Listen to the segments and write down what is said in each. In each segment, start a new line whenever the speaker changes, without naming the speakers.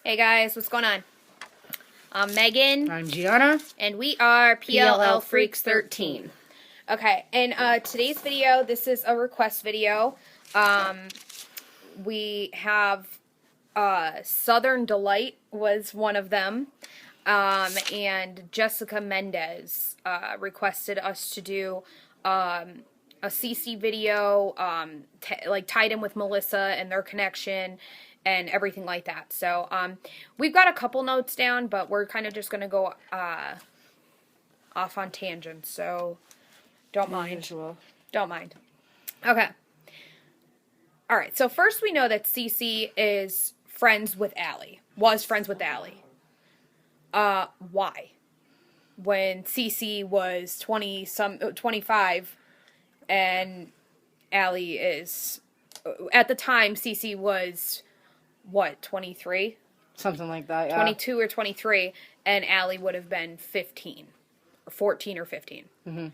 Hey guys, what's going on? I'm Megan.
I'm Gianna.
And we are PLL Freaks 13. Okay, in today's video, this is a request video. We have Southern Delight was one of them. And Jessica Mendez requested us to do a Cece video, tied in with Melissa and their connection and everything like that. So we've got a couple notes down, but we're kind of just going to go off on tangents. So don't mind. Don't mind. Okay. All right. So first we know that Cece is friends with Allie. Was friends with Allie. Why? When Cece was 25 and Allie is, at the time, Cece was, what, 23?
Something like that, yeah.
22 or 23, and Allie would have been 15, or 14 or 15.
Mm-hmm.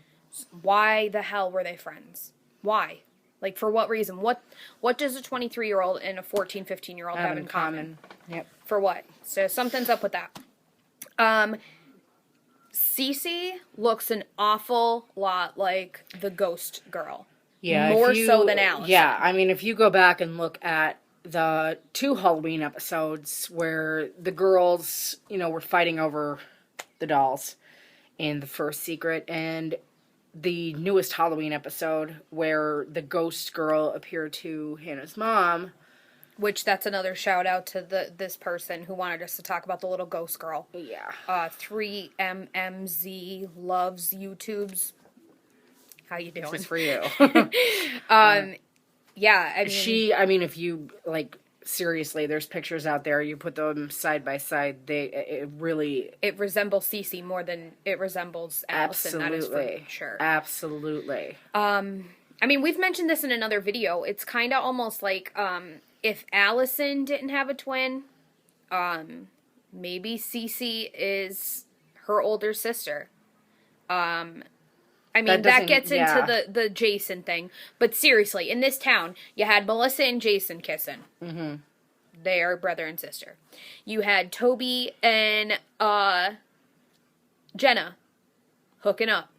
Why the hell were they friends? Why? Like, for what reason? What does a 23-year-old and a 14, 15-year-old have in common?
Yep.
For what? So something's up with that. Cece looks an awful lot like the ghost girl.
Yeah.
More so than Alice.
Yeah, I mean, if you go back and look at the 2 Halloween episodes where the girls, were fighting over the dolls in the first secret, and the newest Halloween episode where the ghost girl appeared to Hannah's mom.
Which, that's another shout out to this person who wanted us to talk about the little ghost girl.
Yeah.
3MMZ loves YouTubes. How you doing?
This is for you.
Yeah, I mean...
if you, seriously, there's pictures out there, you put them side by side, it
resembles Cece more than it resembles Allison.
Absolutely.
That is for sure.
Absolutely.
We've mentioned this in another video. It's kind of almost like, if Allison didn't have a twin, maybe Cece is her older sister. That gets into the Jason thing. But seriously, in this town, you had Melissa and Jason kissing.
Mm-hmm.
They are brother and sister. You had Toby and Jenna hooking up.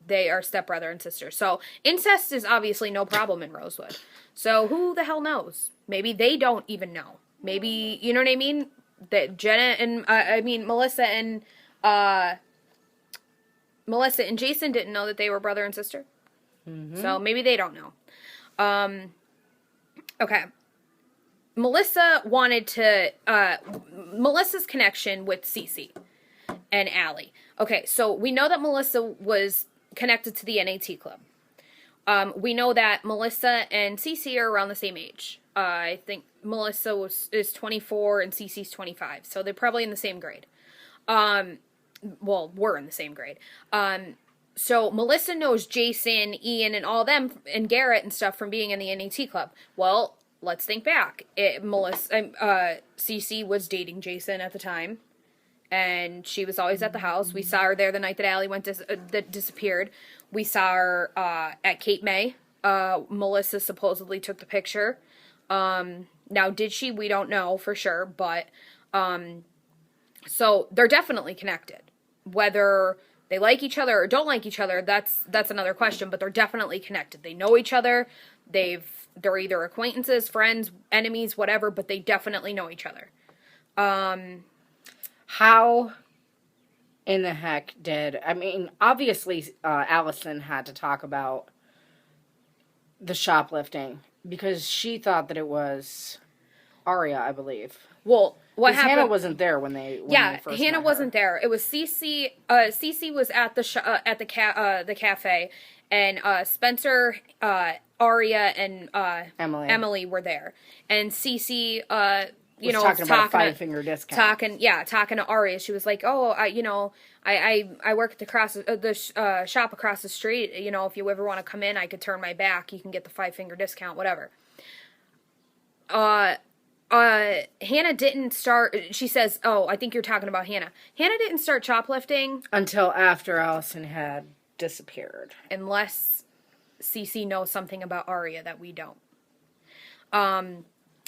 They are stepbrother and sister. So incest is obviously no problem in Rosewood. So who the hell knows? Maybe they don't even know. Maybe, you know what I mean? That Jenna and, Melissa and Jason didn't know that they were brother and sister. Mm-hmm. So maybe they don't know. Okay. Melissa wanted to, Melissa's connection with Cece and Allie. Okay, so we know that Melissa was connected to the NAT club. We know that Melissa and Cece are around the same age. I think Melissa is 24 and Cece's 25. So they're probably in the same grade. Were in the same grade. So Melissa knows Jason, Ian, and all them, and Garrett and stuff from being in the NAT club. Well, let's think back. Cece was dating Jason at the time. And she was always at the house. We saw her there the night that Allie that disappeared. We saw her at Cape May. Melissa supposedly took the picture. Now, did she? We don't know for sure. But, so they're definitely connected. Whether they like each other or don't like each other, that's another question. But they're definitely connected. They know each other. They're either acquaintances, friends, enemies, whatever. But they definitely know each other.
How in the heck obviously Allison had to talk about the shoplifting because she thought that it was Aria, I believe.
Well, what happened?
Hannah wasn't there when they first
Hannah
met
wasn't
her.
there. It was Cece. Cece was at the cafe, and Spencer, Aria, and Emily were there, and Cece was
talking about a 5-finger discount.
Talking to Aria. She was like, "Oh, I work at the shop across the street. If you ever want to come in, I could turn my back. You can get the 5-finger discount, whatever." Hannah didn't start. She says, "Oh, I think you're talking about Hannah." Hannah didn't start shoplifting
until after Allison had disappeared,
unless Cece knows something about Aria that we don't.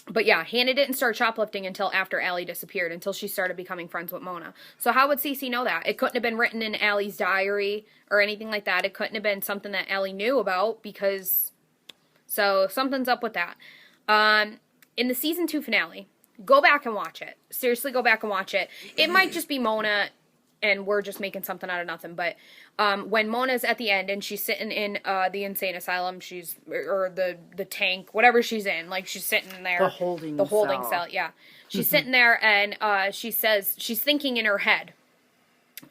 But yeah, Hannah didn't start shoplifting until after Allie disappeared, until she started becoming friends with Mona. So how would Cece know that? It couldn't have been written in Allie's diary or anything like that. It couldn't have been something that Allie knew about because... So something's up with that. In the season 2 finale, go back and watch it. Seriously, go back and watch it. It might just be Mona and we're just making something out of nothing, but when Mona's at the end and she's sitting in the insane asylum, or the tank, whatever she's in, like she's sitting there.
The holding
cell, yeah. She's sitting there and she says, she's thinking in her head,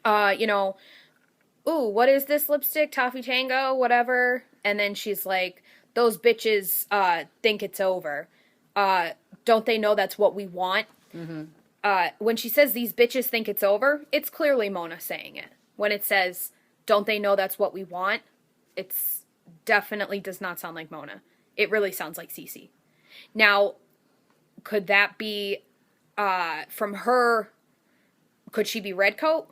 you know, ooh, what is this lipstick? Toffee Tango, whatever. And then she's like, those bitches think it's over. Don't they know that's what we want? When she says these bitches think it's over, it's clearly Mona saying it. When it says, don't they know that's what we want? It's definitely does not sound like Mona. It really sounds like Cece. Now, could that be from her? Could she be Redcoat?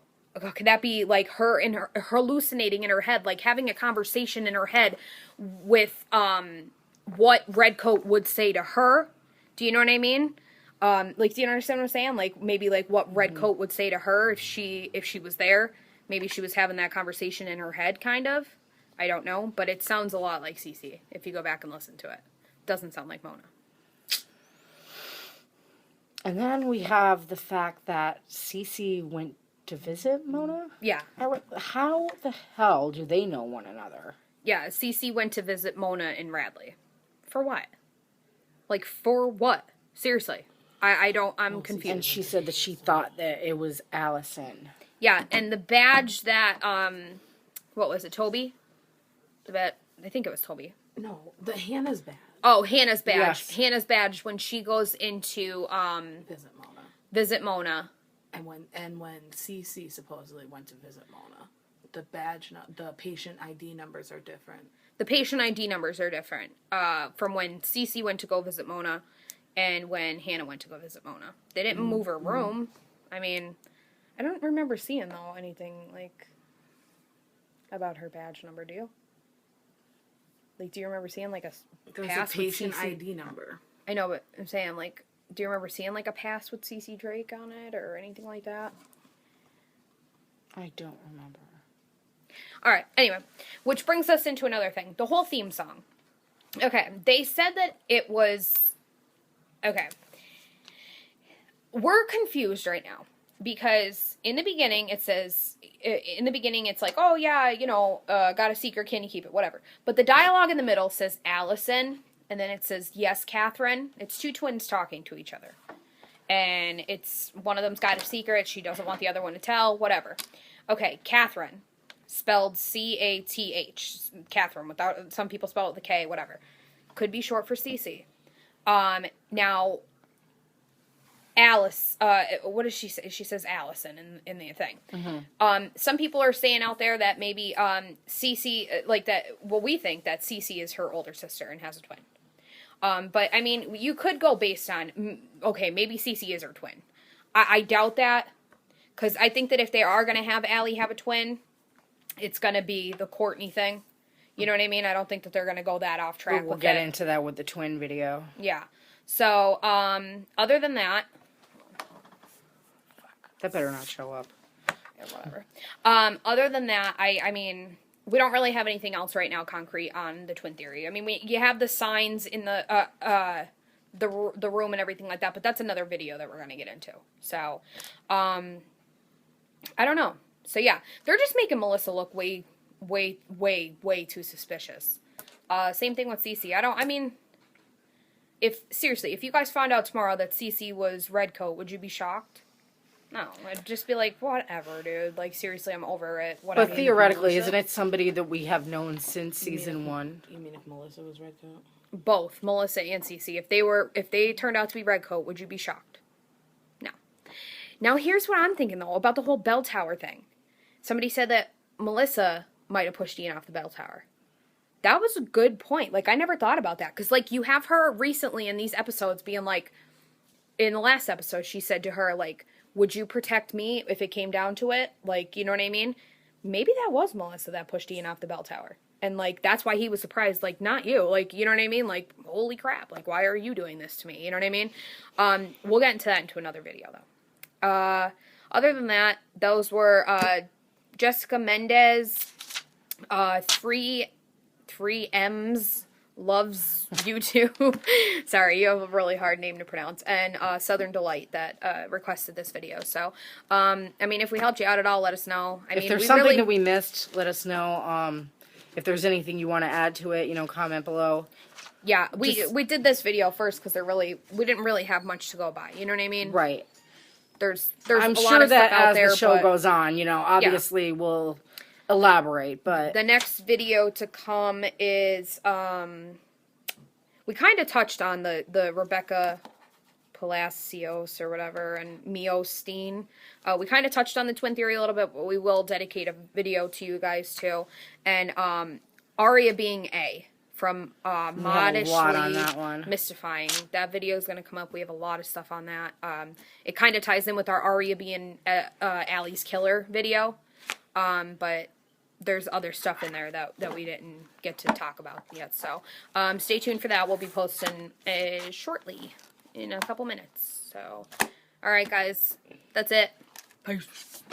Could that be like her in her hallucinating in her head, like having a conversation in her head with what Redcoat would say to her? Do you know what I mean? Like, do you understand what I'm saying? Like, maybe like what Redcoat would say to her if she was there. Maybe she was having that conversation in her head, kind of. I don't know, but it sounds a lot like Cece if you go back and listen to it. Doesn't sound like Mona.
And then we have the fact that Cece went to visit Mona?
Yeah.
How the hell do they know one another?
Yeah, Cece went to visit Mona in Radley. For what? Like, for what? Seriously. I'm confused.
And she said that she thought that it was Allison.
Yeah, and the badge that, what was it, Toby? I think it was Toby.
No, the Hannah's badge.
Oh, Hannah's badge.
Yes.
Hannah's badge when she goes into, Visit Mona.
And when Cece supposedly went to visit Mona, the the patient ID numbers are different.
The patient ID numbers are different, from when Cece went to go visit Mona and when Hannah went to go visit Mona. They didn't move her room. I mean, I don't remember seeing, though, anything, like, about her badge number, do you? Like, do you remember seeing, like,
There's
pass
a patient
with Cece?
ID number.
I know, but I'm saying, like, do you remember seeing, like, a pass with Cece Drake on it or anything like that?
I don't remember.
All right, anyway, which brings us into another thing. The whole theme song. Okay, they said that it was... Okay. We're confused right now because in the beginning it says... In the beginning it's like, oh yeah, you know, got a secret, can you keep it, whatever. But the dialogue in the middle says Allison, and then it says, yes, Catherine. It's two twins talking to each other. And it's, one of them's got a secret, she doesn't want the other one to tell, whatever. Okay, Catherine. Spelled C-A-T-H. Catherine, without, some people spell it with a K, whatever. Could be short for Cece. Now, Alice, what does she say? She says Allison in the thing. Some people are saying out there that maybe, Cece, like that, well, we think that Cece is her older sister and has a twin. But, I mean, you could go based on, okay, maybe Cece is her twin. I doubt that, because I think that if they are going to have Allie have a twin, it's going to be the Courtney thing. You know what I mean? I don't think that they're going to go that off track
We'll get into that with the twin video.
Yeah. So, other than that...
That better not show up.
Yeah, whatever. Other than that, I mean... We don't really have anything else right now concrete on the twin theory. I mean, you have the signs in the room and everything like that, but that's another video that we're going to get into. So, I don't know. So, yeah, they're just making Melissa look way too suspicious. Same thing with Cece. If you guys found out tomorrow that Cece was Redcoat, would you be shocked? No, I'd just be like, whatever, dude. Like, seriously, I'm over it. Whatever.
But theoretically, isn't it somebody that we have known since season 1?
You mean if Melissa was Redcoat?
Both, Melissa and Cece. If they turned out to be Redcoat, would you be shocked? No. Now, here's what I'm thinking, though, about the whole bell tower thing. Somebody said that Melissa might have pushed Ian off the bell tower. That was a good point. Like, I never thought about that. Because, like, you have her recently in these episodes being like, in the last episode, she said to her, like, would you protect me if it came down to it? Like, you know what I mean? Maybe that was Melissa that pushed Ian off the bell tower. And, like, that's why he was surprised. Like, not you. Like, you know what I mean? Like, holy crap. Like, why are you doing this to me? You know what I mean? We'll get into that into another video, though. Other than that, those were Jessica Mendez, 3M's loves YouTube. Sorry, you have a really hard name to pronounce. And Southern Delight that requested this video. So, I mean, if we helped you out at all, let us know.
If there's something that we missed, let us know. If there's anything you want to add to it, comment below.
Yeah, we did this video first because we didn't really have much to go by. You know what I mean?
Right.
There's
I'm
a
sure
lot of
that
stuff out
as
there,
the show
but
goes on, obviously we'll elaborate. But
the next video to come is we kind of touched on the Rebecca Palacios or whatever and Mio Steen. We kind of touched on the twin theory a little bit, but we will dedicate a video to you guys too. And Aria being A from Modishly Mystifying. That video is going to come up. We have a lot of stuff on that. It kind of ties in with our Aria being Allie's killer video. But there's other stuff in there that we didn't get to talk about yet. So stay tuned for that. We'll be posting shortly in a couple minutes. So, all right, guys. That's it.
Peace.